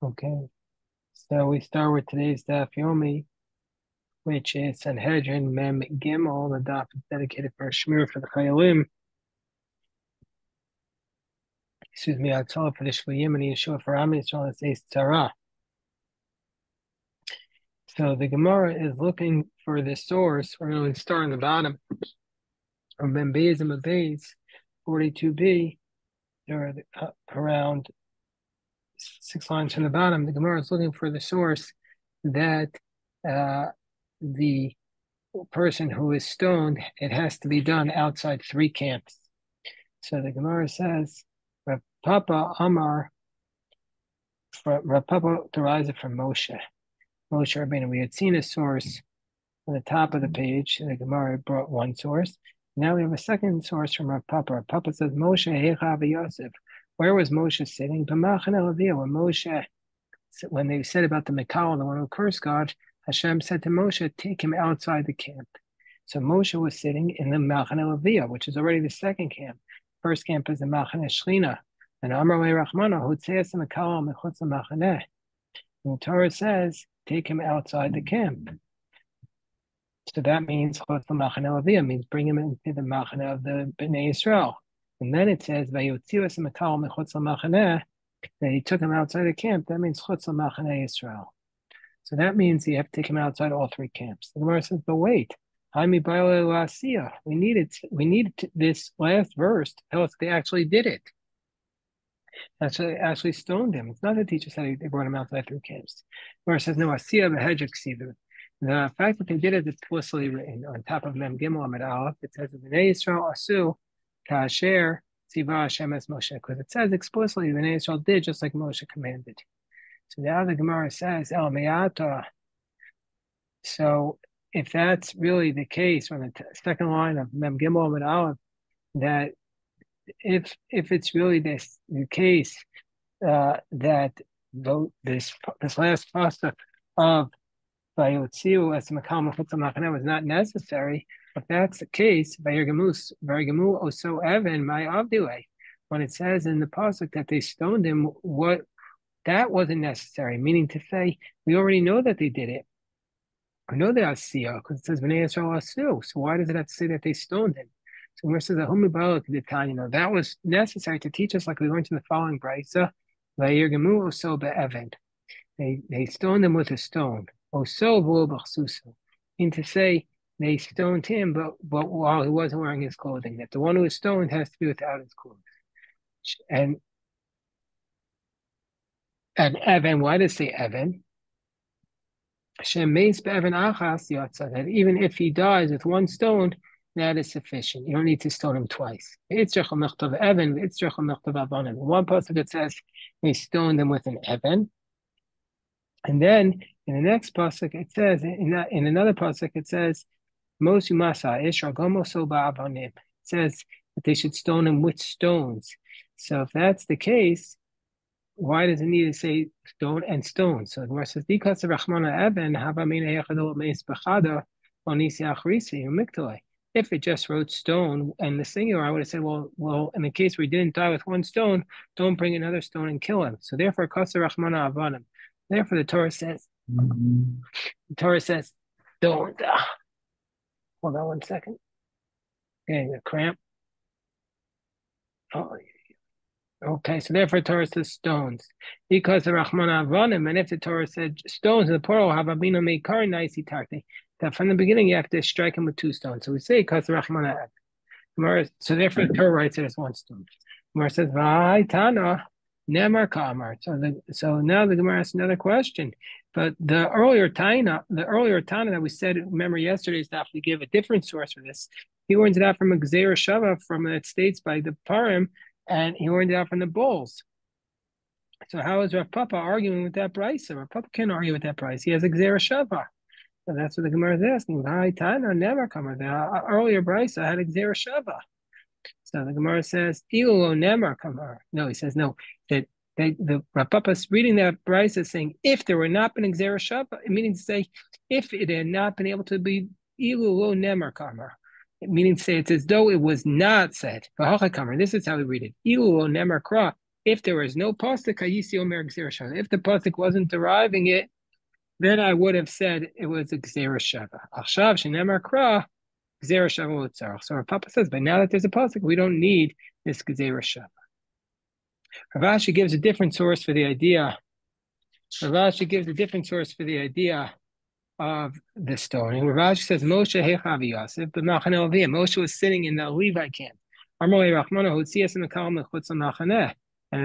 Okay, so we start with today's daf yomi, which is Sanhedrin Mem Gimel. The daf is dedicated for a shmir for the chayalim. Excuse me, Atzal for the shvuyim and Yeshua for Am Yisrael. It says tzara. So the Gemara is looking for the source. We're going to start on the bottom of Mem Beis and Beis 42b. There are around 6 lines from the bottom. The Gemara is looking for the source that the person who is stoned, it has to be done outside 3 camps. So the Gemara says, Rav Papa Amar, Rav Papa derives it from Moshe. Moshe Rabbeinu. We had seen a source on the top of the page. The Gemara brought one source. Now we have a second source from Rav Papa. Rav Papa says, Moshe Hecha Yosef. Where was Moshe sitting? B'machane Leviah. When they said about the Mikal, the one who cursed God, Hashem said to Moshe, take him outside the camp. So Moshe was sitting in the Machane Leviah, which is already the second camp. First camp is the Machane Shlina. And Amar Rachmana, Hutzeas Mikal Mechutz Machane. And the Torah says, take him outside the camp. So that means Chutz Machane Leviah, means bring him into the Machane of the Bnei Yisrael. And then it says, Vayotzias Mikal Mechutz Machane, that he took him outside the camp. That means Chutz Machane Yisrael. So that means you have to take him outside all 3 camps. The Gemara says, but wait, we needed this last verse to tell us they actually did it. Actually stoned him. It's not the teacher said they brought him outside 3 camps. The Gemara says, no, Asiya b'hedrik sivu. The fact that they did it is explicitly written on top of Mem Gimel Amid Aleph. It says, B'nai Yisrael asu ka'asher tziva Hashem es Moshe. Because it says explicitly, B'nai Yisrael did just like Moshe commanded. So now the Gemara says, El Me'ata. So if that's really the case, from the second line of Mem Gimel and Aleph, that if it's really the case that this last pasuk of Vayotziu as Makal Mechutz Machane was not necessary, if that's the case, Vayirgamu Oso Evan My Avdile, when it says in the pasuk that they stoned him, that wasn't necessary, meaning to say, we already know that they did it. We know they are Asiya, because it says, B'nai Yisrael Asu. So why does it have to say that they stoned him? So when it says, that was necessary to teach us, like we learned in the following brayso, Vayirgamu Oso Be'evan. They stoned him with a stone. Oso V'lo B'chsuso. Meaning to say, they stoned him, but while he wasn't wearing his clothing. That the one who is stoned has to be without his clothes. And Evan, why does it say Evan? That even if he dies with 1 stone, that is sufficient. You don't need to stone him twice. One pasuk it says they stoned him with an Evan. And then in the next pasuk it says, in another pasuk it says, it says that they should stone him with stones. So if that's the case, why does it need to say stone and stone? So the Gemara says, if it just wrote stone and the singular, I would have said, well, in the case where he didn't die with 1 stone, don't bring another stone and kill him. So therefore, therefore the Torah says, don't. Hold on 1 second. Getting a cramp. Oh, okay, so therefore Torah says stones. Because the Rahman Avanim, and if the Torah said stones in the plural, Havabina Meikar Naisi Takti, that from the beginning you have to strike him with 2 stones. So we say because the Rahman Av. So therefore the Torah writes it as 1 stone. Gemara says, Vai Tana, Nemar Kamar. So now the Gemara asks another question. But the earlier Tana that we said, remember yesterday's daf, we give a different source for this. He learns it out from a Gzeira Shava from it states by the Parim, and he learned it out from the bulls. So how is Rav Papa arguing with that brayso? Rav Papa can't argue with that brayso. He has a Gzeira Shava. So that's what the Gemara is asking. Never come. The earlier brayso had a Gzeira Shava. So the Gemara says, Ilulo never come. No, he says no. That the Rav Papa's reading that brayso saying, if there were not been a Gzeira Shava, meaning to say, if it had not been able to be Ilulo never come. Meaning to say it's as though it was not said. This is how we read it. If there was no pasuk, if the pasuk wasn't deriving it, then I would have said it was a gzera shava. Achshav shenemar kra gzera shava l'tzarach. So our Papa says, but now that there's a pasuk, we don't need this gzera shava. Rav Ashi gives a different source for the idea. Rav Ashi gives a different source for the idea of the stoning. Rav Ashi says, Moshe hechavi Yosef, but Moshe was sitting in the Levi camp. And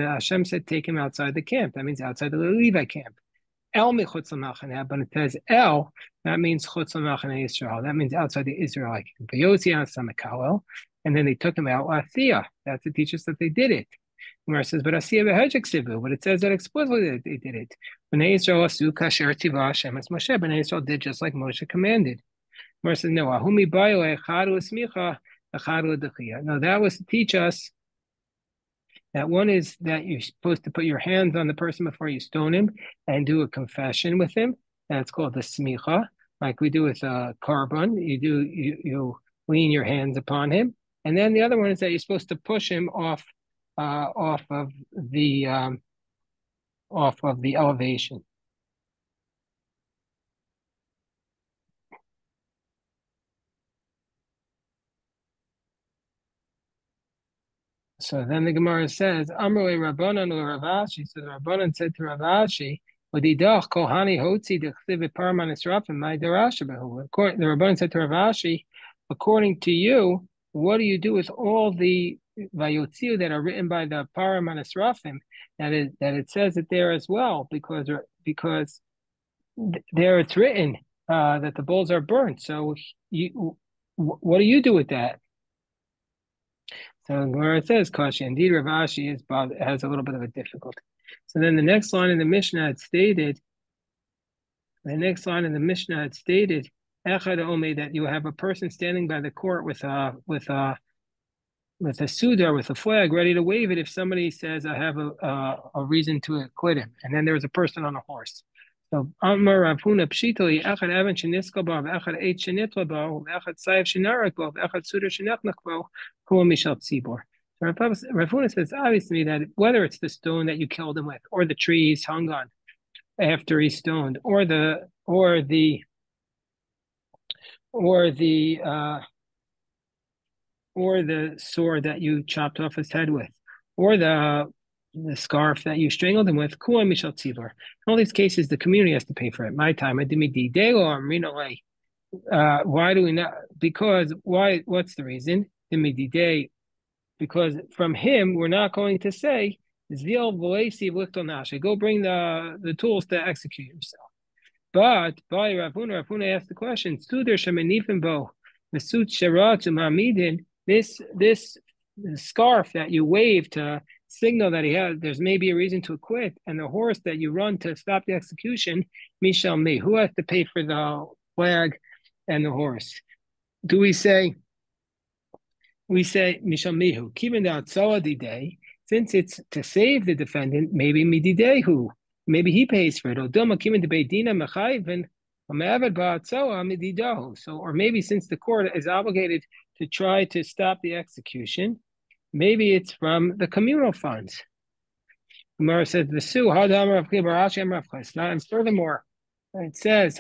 Hashem said, take him outside the camp. That means outside the Levi camp. El michutz l'machaneh, but it says El, that means chutz l'machaneh Israel. That means outside the Israelite camp. And then they took him out Asiya. That's to teach us that they did it. Where it says, but Asiya v'hejek but it says that explicitly that they did it. Bnei Israel asu kasher tiva Hashem es Moshe. Bnei Israel did just like Moshe commanded. Where it says, no, ahumi bayo echadu esmicha echadu edechia. No, that was to teach us that one is that you're supposed to put your hands on the person before you stone him and do a confession with him. That's called the smicha, like we do with a korban. You lean your hands upon him, and then the other one is that you're supposed to push him off of the elevation. So then the Gemara says, Amrei Rabbanan or Rav Ashi. So the Rabbanan said to Rav Ashi, "Odidach kohani hotzi dechsiv parman esrafim my derasha behu." The Rabbanan said to Rav Ashi, according to you, what do you do with all the vayotziu that are written by the parman esrafim? That it says it there as well, because there it's written that the bulls are burnt. So what do you do with that? So where it says Kashi, indeed Rav Ashi has a little bit of a difficulty. So then the next line in the Mishnah had stated, Echad Omei, that you have a person standing by the court with a sudar, with a flag, ready to wave it if somebody says, I have a reason to acquit him. And then there's a person on a horse. So Amar Rav Huna Pshitali, Echad Evan Sheniska Bo, Echad Eit Shenitla Bo, Echad Sayev Shenarak Bo, Echad Sudar Shenechnach Bo, Kua Mishal Tzibor. So Rav Huna says, obviously, that whether it's the stone that you killed him with, or the tree he's hung on after he's stoned, or the sword that you chopped off his head with, or the scarf that you strangled him with, Kua Mishal Tzibor. In all these cases, the community has to pay for it. My time, why do we not? Because why? What's the reason? Because from him, we're not going to say, Zil go bring the tools to execute yourself. But by Ravuna asked the question, this scarf that you wave to signal that there's maybe a reason to acquit, and the horse that you run to stop the execution, Mishal me. Who has to pay for the flag and the horse? Do we say Mishal Mihu? Kiven the day, since it's to save the defendant, maybe Mididehu. Maybe he pays for it. So, or maybe since the court is obligated to try to stop the execution, maybe it's from the communal funds. Gemara says, and furthermore, it says,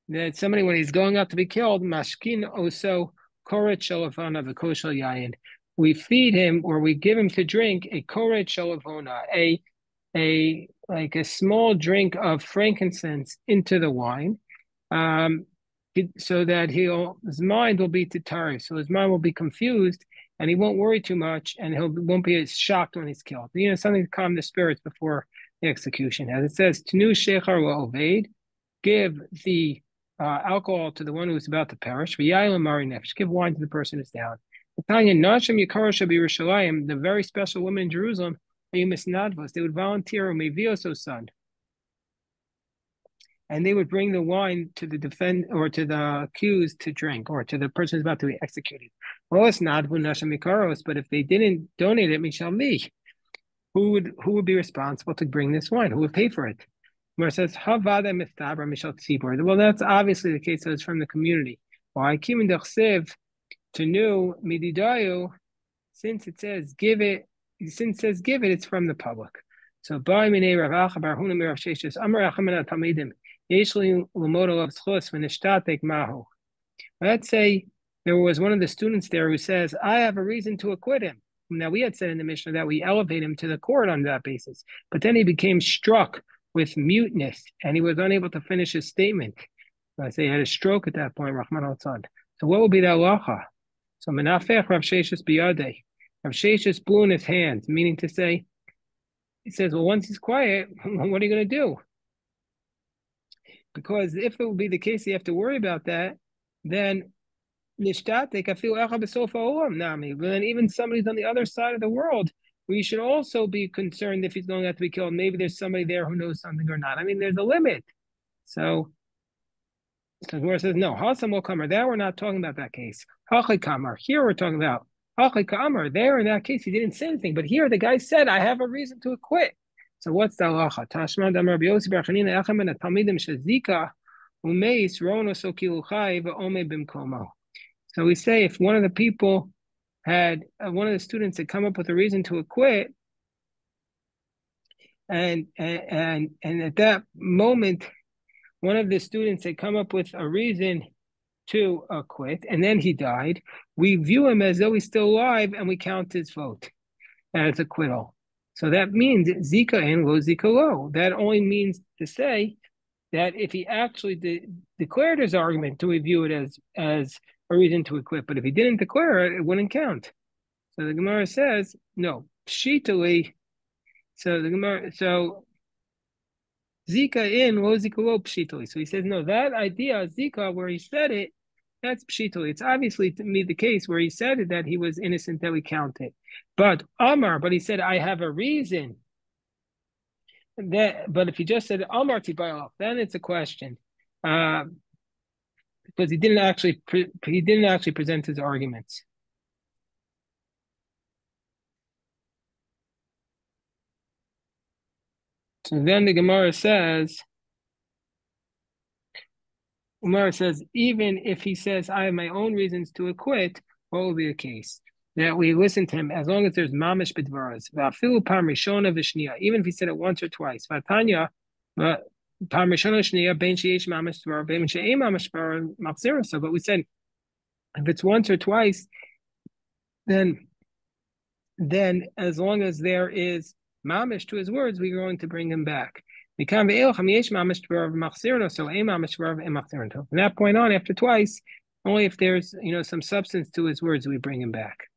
that somebody, when he's going out to be killed, mashkin oso koret shalavana v'koshel yayin. We feed him, or we give him to drink a koret shalavona, a small drink of frankincense into the wine, so that his mind will be tatari, so his mind will be confused, and he won't worry too much, and won't be as shocked when he's killed. Something to calm the spirits before the execution. As it says, Tenu shechar oved, give the alcohol to the one who's about to perish. Give wine to the person who's down. The very special women in Jerusalem, they would volunteer son, and they would bring the wine to the or to the accused to drink, or to the person who's about to be executed. But if they didn't donate it, who would be responsible to bring this wine? Who would pay for it? Where it says, well, that's obviously the case that it's from the community. Why? To new mididayu since it says give it, it's from the public. So by Minei Rav Acha Bar Huna Mirav Sheshes Amar Achamina Talmidim Yeshli Lamodo of Schos V'Nishtatek Mahu. Let's say there was one of the students there who says, I have a reason to acquit him. Now, we had said in the Mishnah that we elevate him to the court on that basis, but then he became struck with muteness and he was unable to finish his statement. I say he had a stroke at that point, Rahman al-Tzad. So what would be the halacha? So Menafech Rav Sheshes biyadei. Rav Sheshes blew in his hands, meaning to say, he says, well, once he's quiet, what are you going to do? Because if it would be the case, you have to worry about that, then nishtatek afil echa b'sof ha'olam nami. But then even somebody's on the other side of the world, we should also be concerned if he's going to have to be killed. Maybe there's somebody there who knows something or not. I mean, there's a limit. So Gemara says, no, Hasam will come. There we're not talking about that case. Hachli kamar. Here we're talking about Hachli kamar. There in that case, he didn't say anything. But here the guy said, I have a reason to acquit. So what's the halacha? Tashma damar b'yosi barchanina echem and talmidim shezika umeis rono so kiluchai v'ome bimkomo. So we say if one of the people had, one of the students had come up with a reason to acquit, and at that moment, one of the students had come up with a reason to acquit, and then he died, we view him as though he's still alive, and we count his vote as acquittal. So that means zika in lo zika lo. That only means to say that if he actually declared his argument, do we view it as a reason to acquit? But if he didn't declare it, it wouldn't count. So the Gemara says, no, pshitali. So the Gemara, so zika in lo zika lo pshitali. So he says, no, that idea zika where he said it, that's pshitali. It's obviously to me the case where he said it that he was innocent that we count it. But Amar, but he said, I have a reason. But if he just said Amar Tibayov, then it's a question, because he didn't actually present his arguments. So then the Gemara says, even if he says I have my own reasons to acquit, what will be the case? That we listen to him as long as there's mamish b'dvaras. V'afilu pam rishona v'shniya. Even if he said it once or twice. V'atanya pam rishona v'shniya ben sheyesh mamish dvar ben she'ei mamish dvar machzira. So, but we said if it's once or twice, then as long as there is mamish to his words, we're going to bring him back. From that point on, after twice, only if there's some substance to his words, we bring him back.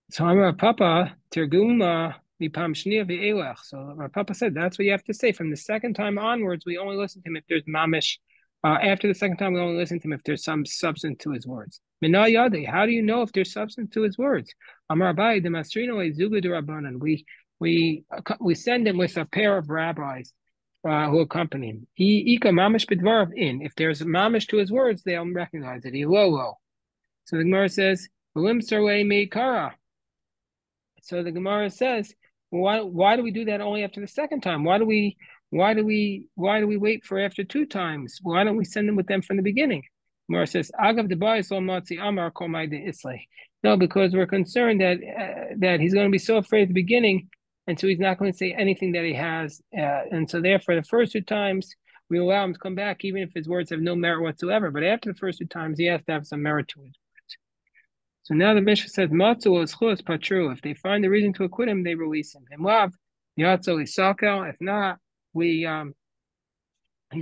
So Amar Papa Terguma Mipam Shnia Ve'elach. So our Papa said that's what you have to say. From the second time onwards, we only listen to him if there's mamish. After the second time, we only listen to him if there's some substance to his words. Minah Yade, how do you know if there's substance to his words? Amar Abai Demasrino Zuga de Rabbanan. We send him with a pair of rabbis who accompany him. Ika mamish b'dvarav in. If there's mamish to his words, they'll recognize it. Ilolo. So the Gemara says, "V'lim sarwei meikara." So the Gemara says, why do we do that only after the second time? Why do we wait for after two times? Why don't we send them with them from the beginning? Gemara says, Agav debayis lo matzi amar kol ma'idei islay. No, because we're concerned that he's going to be so afraid at the beginning, and so he's not going to say anything that he has. And so therefore, the first two times, we allow him to come back, even if his words have no merit whatsoever. But after the first two times, he has to have some merit to it. So now the Mishnah says, Matzu is chus patru. If they find a reason to acquit him, they release him. And lav, yatzo isakel. If not, he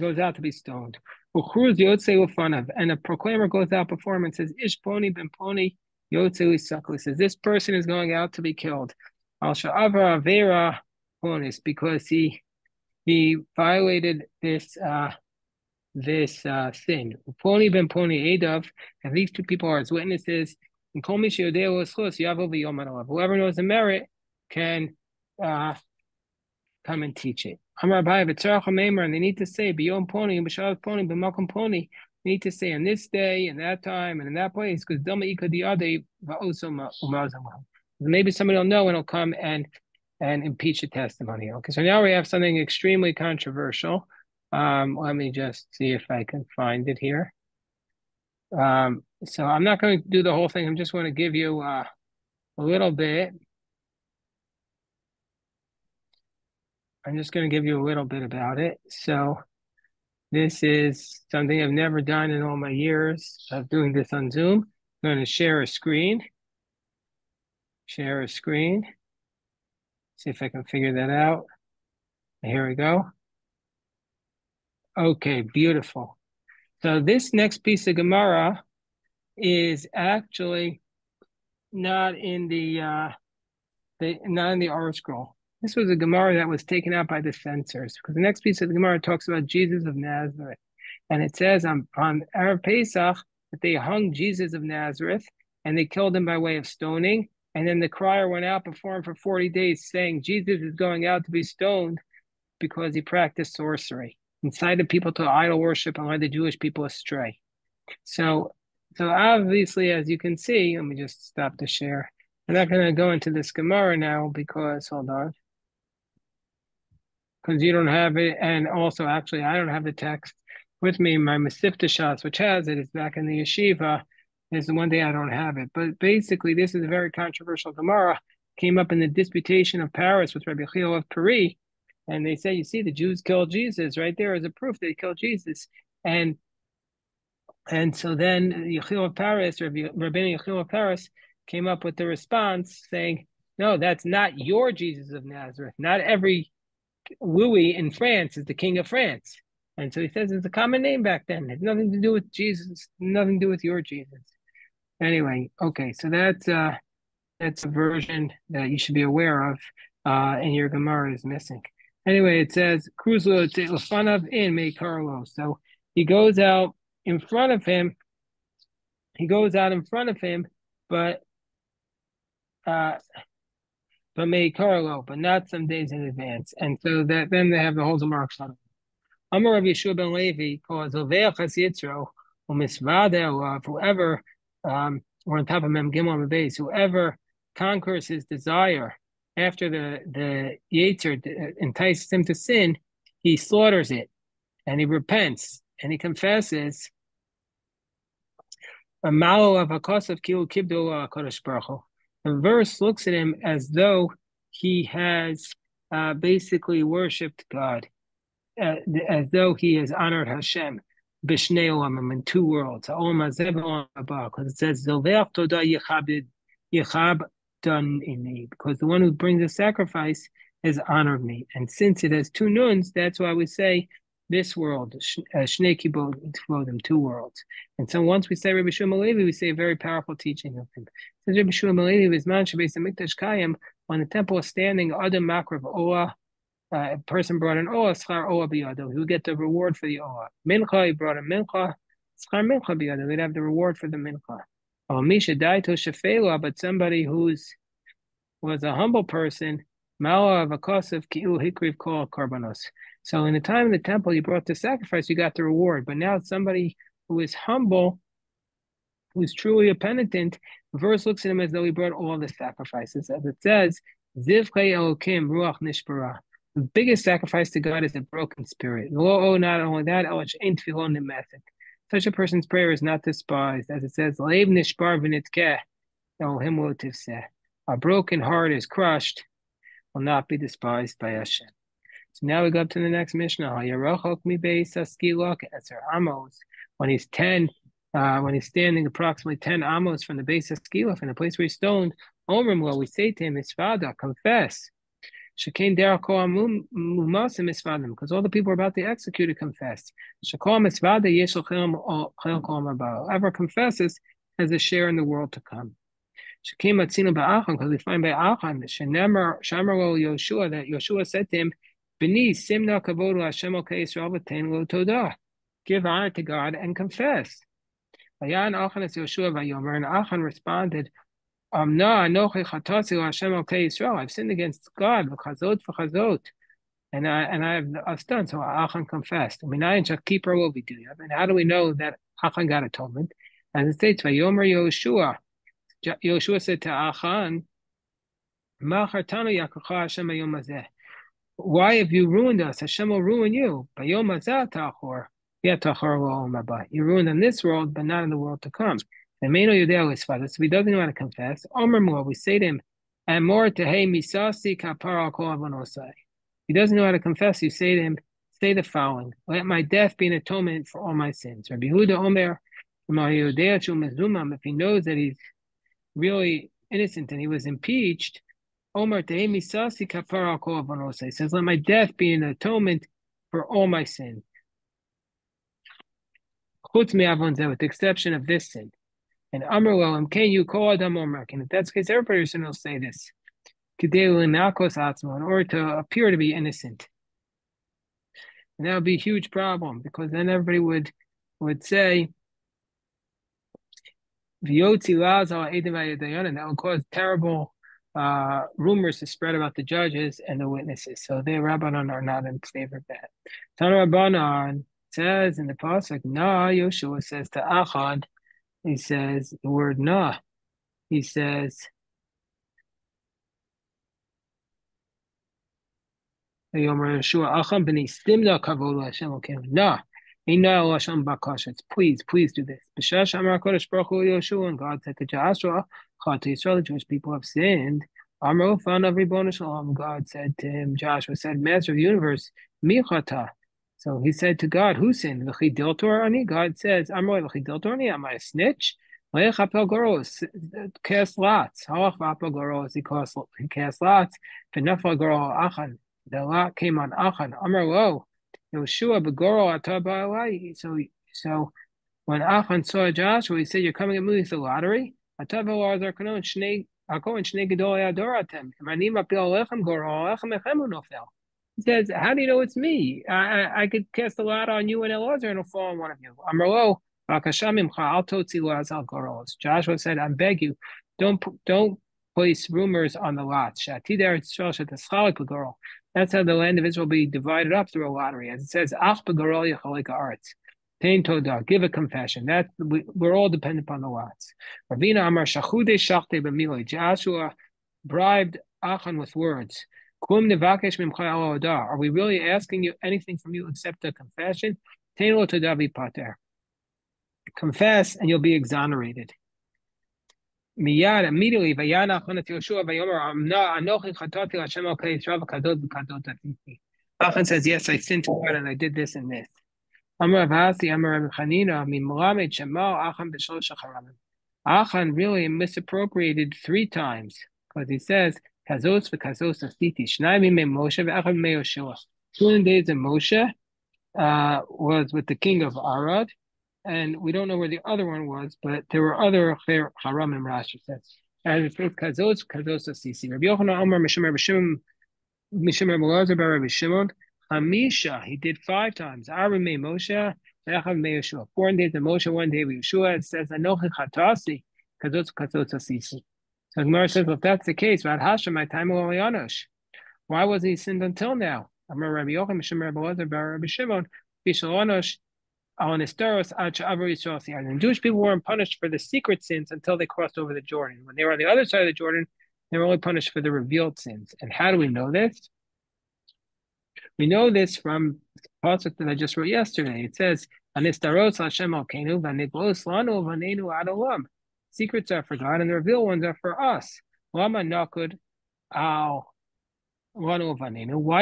goes out to be stoned. Uchruz yotze ufanav. And a proclaimer goes out before him and says, Ish poni ben poni yotze isakel. He says, this person is going out to be killed. Al sha'avra avera ponis, because he violated this sin. Poni ben poni edav. And these two people are his witnesses. Whoever knows the merit can come and teach it. And they need to say, they need to say on this day, and that time, and in that place, because maybe somebody will know and will come and impeach the testimony. Okay, so now we have something extremely controversial. Let me just see if I can find it here. So I'm not going to do the whole thing. I'm just going to give you a little bit. I'm just going to give you a little bit about it. So this is something I've never done in all my years of doing this on Zoom. I'm going to share a screen. Share a screen. See if I can figure that out. Here we go. Okay, beautiful. So this next piece of Gemara is actually not in the not in the Oral Scroll. This was a Gemara that was taken out by the censors because the next piece of the Gemara talks about Jesus of Nazareth, and it says on Erev Pesach that they hung Jesus of Nazareth and they killed him by way of stoning, and then the crier went out before him for 40 days saying Jesus is going out to be stoned because he practiced sorcery, incited people to idol worship, and led the Jewish people astray. So obviously, as you can see, let me just stop the share. I'm not going to go into this Gemara now because, hold on, because you don't have it. And also, actually, I don't have the text with me. My Masifta Shas, which has it, is back in the yeshiva. Is the one day I don't have it. But basically, this is a very controversial Gemara. Came up in the disputation of Paris with Rabbi Chil of Paris. And they say, you see, the Jews killed Jesus. Right there is a proof they killed Jesus. And so then Yechiel of Paris, Rabbeinu Yechiel of Paris, came up with the response saying, no, that's not your Jesus of Nazareth. Not every Louis in France is the king of France. And so he says it's a common name back then. It has nothing to do with Jesus, nothing to do with your Jesus. Anyway, okay, so that's a version that you should be aware of, and your Gemara is missing. Anyway, it says, Kruzlo Lefanav in Me Carlo. So he goes out in front of him. He goes out in front of him, but May Carlo, but not some days in advance. And so that then they have the whole Gemara. Amar Rabbi Yeshua ben Levi calls Oveachas Yitzro or Misvada, whoever, or on top of Mem Gimel on the base, whoever conquers his desire after the Yetzer entices him to sin, he slaughters it and he repents and he confesses. A malo of Akasav Kilu Kibdo Kodesh Baruch Hu. The verse looks at him as though he has basically worshipped God, as though he has honored Hashem. Bishnei olamim, in two worlds. Because it says Zilveach Toda Yechab done in me, because the one who brings a sacrifice has honored me. And since it has two nuns, that's why we say this world, Shnei Kibodim, two worlds. And so once we say Rabbi Shmuel Levi, we say a very powerful teaching of him. Says Rabbi Shmuel Levi, Vizman Shabeis Hamikdash Kayim, when the temple is standing, Adam Makrav Oah, a person brought an Oah, Schar Oah Biyado, he would get the reward for the Oah. Mincha, he brought a Mincha, Schar Mincha Biyado, he'd have the reward for the Mincha. Misha Daito Shafela, but somebody who's was a humble person, Mala of a Kosev Ki'u Hikriv Kol Karbanos. So in the time of the temple, you brought the sacrifice, you got the reward. But now somebody who is humble, who's truly a penitent, the verse looks at him as though he brought all the sacrifices. As it says, Zivchei Elokim Ruach Nishbara. The biggest sacrifice to God is a broken spirit. Not only that, such a person's prayer is not despised. As it says, Leiv Nishbar V'nitkeh Elohim Lo Tivseh. A broken heart is crushed, will not be despised by Hashem. So now we go up to the next Mishnah. When he's 10, when he's standing approximately 10 amos from the base of Skilach, in the place where he's stoned, Omrim, we say to him, Isfada, confess. Shekain Derakol Mumasim Isfadim, because all the people are about to execute it confessed. Shekol Isfada Yeshel whoever confesses has a share in the world to come. Shekim Atzinu Ba'achan, because we find by Achan, Shenemar Shamaro Yoshua, that Yoshua said to him, B'ni Simna Kavodu Hashem Okei Yisrael V'tein Lo Todah. Give honor to God and confess. Vayan Achan es Yoshua Vayomer, and Achan responded, Amna Anochi Chatasi Hashem Okei Yisrael. I've sinned against God, v'chazot v'chazot, and I've done. So Achan confessed. Minayin Shakipra will be doing. And how do we know that Achan got atonement? As it states, Vayomer Yoshua. Yoshua said to Achan, why have you ruined us? Hashem will ruin you. He ruined in this world, but not in the world to come. The main Yudeo is father, so he doesn't know how to confess. Omer more, we say to him, and more to hey misasi kapara kol avonosai. He doesn't know how to confess. You say to him, say the following: Let my death be an atonement for all my sins. Rabbi Yehuda Omer, if he knows that he's really innocent and he was impeached, Omer tehei misasi kapara kol avonosai. He says, let my death be an atonement for all my sins. With the exception of this sin. And Amr can you call Adam Omer? And if that's the case, every person will say this. In order to appear to be innocent. And that would be a huge problem because then everybody would say and that would cause terrible rumors to spread about the judges and the witnesses. So the Rabbanon are not in favor of that. Tana Rabbanon says in the pasuk, Na, Yoshua says to Achad, he says the word Na. He says, Yomer Yeshua Achad b'nei stimna kavod Hashem okeinu. Na, Ina Hashem bakashetz. Please do this. B'shash Amar Kodesh Baruch Hu Yoshua, and God said to Joshua, Chad to Israel, the Jewish people have sinned. Amar found every bonus shalom. God said to him, Joshua said, Master of the universe, Mi chata. So he said to God, who sinned? God says, am I a snitch? Cast lots. He cast lots. The lot came on Achan. Amar lo, Yoshua begoro atabalai. So when Achan saw Joshua, he said, you're coming at me with the lottery? He says, how do you know it's me? I could cast a lot on you and Elazar and it'll fall on one of you. Amrlo, Joshua said, I beg you, don't place rumors on the lots. That's how the land of Israel will be divided up through a lottery. As it says, give a confession. That we're all dependent upon the lots. Ravina Amar Shachude Shachte B'miloi. Joshua bribed Achan with words. Are we really asking you anything from you except a confession? Confess and you'll be exonerated. Immediately, Achan says, yes, I sinned to God and I did this and this. Achan really misappropriated 3 times because he says, Kazos v'kazos asiti. Shnai mimei Moshe v'echad mimei Yoshua. 2 in the days of Moshe was with the king of Arad, and we don't know where the other one was, but there were other haramim. Rashi says, and it says kazos asiti. Rabbi Yochanan Amar Mishamer Elazar bar Rabbi Shimon. Hamisha, he did 5 times. Arimei Moshe v'echad mimei Yoshua. 4 in the days of Moshe, 1 day of Yoshua. It says Anochi chatasi kazos asiti. So Gemara says, well, if that's the case, why wasn't he sinned until now? And Jewish people weren't punished for the secret sins until they crossed over the Jordan. When they were on the other side of the Jordan, they were only punished for the revealed sins. And how do we know this? We know this from the pasuk that I just wrote yesterday. It says, secrets are for God, and the revealed ones are for us. Why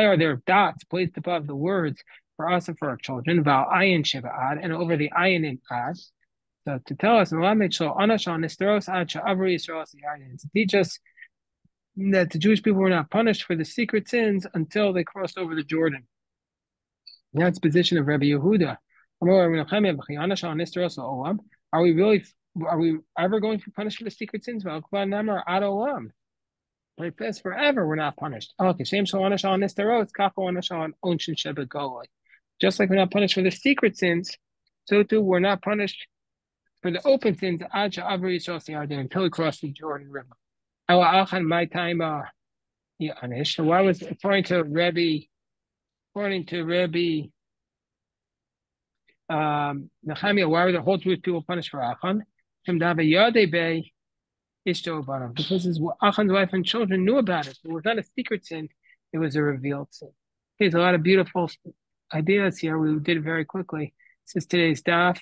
are there dots placed above the words for us and for our children? And over the ayin in ad. So to tell us, to teach us that the Jewish people were not punished for the secret sins until they crossed over the Jordan. That's the position of Rabbi Yehuda. Are we ever going to be punished for the secret sins? Like this forever, we're not punished. Just like we're not punished for the secret sins, so too we're not punished for the open sins until we cross the Jordan River. Why was according to Rabbi Nehemiah, why were the whole Jewish people punished for Achan? Because Achan's wife and children knew about it. It was not a secret sin, it was a revealed sin. There's a lot of beautiful ideas here. We did it very quickly. This is today's daf.